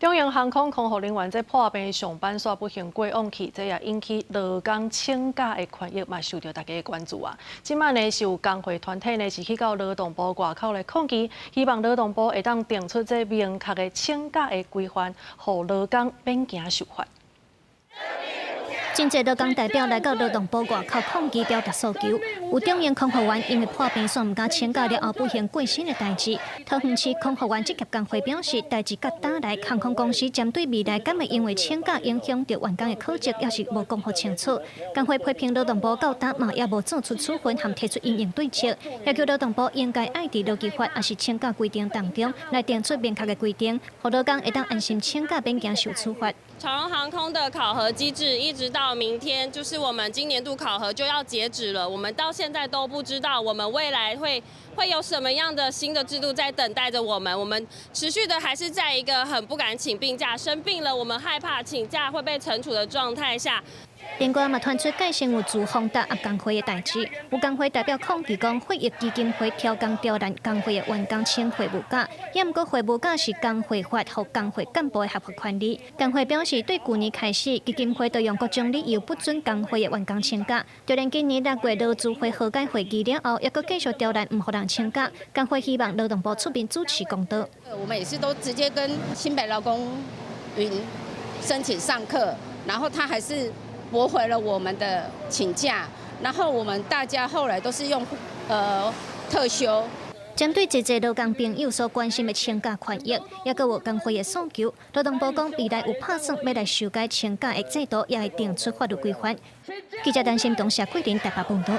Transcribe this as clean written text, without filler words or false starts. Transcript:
中央航空空服人员在破病上班煞不幸过往去，这也引起劳工请假的权益嘛受到大家的关注啊。即摆呢是有工会团体呢是去到劳动部外口来抗议，希望劳动部会当定出这明确的请假的规范，让劳工免惊受罚。 真侪劳工代表来到劳动部外口抗议表达诉求，有中央空服员因为破病煞唔敢请假了后不幸过身的代志。桃园市空服员职业工会表示，代志甲打来，航空公司针对未来敢会因为请假影响到员工的考绩，也是无讲好清楚。工会批评劳动部到打嘛也无做出处分，含提出应对策，要求劳动部应该爱伫劳基法也是请假规定当中来定出明确的规定，让劳工会当安心请假，免惊受处罚。 长荣航空的考核机制一直到明天，就是我们今年度考核就要截止了。我们到现在都不知道我们未来会有什么样的新的制度在等待着我们。我们持续的还是在一个很不敢请病假、生病了我们害怕请假会被惩处的状态下。 另外，嘛传出介成有自封达压工会的代志，有工会代表抗议讲，会议基金会调工刁难工会的员工请会务假，也毋过会务假是工会法和工会干部的合法权利。工会表示，对去年开始，基金会都用各种理由不准工会的员工请假，就连今年6月劳资会和解会议了后，也阁继续刁难，唔互人请假。工会希望劳动部出面主持公道。我们也是都直接跟新北劳工云申请上课，然后他还是 驳回了我们的请假，然后我们大家后来都是用特休。针对这些劳工朋友所关心的请假权益，也阁有工会的诉求，劳动部讲未来有打算要来修改请假的制度，也会定出法律规范。记者陈心同社桂林台北报道。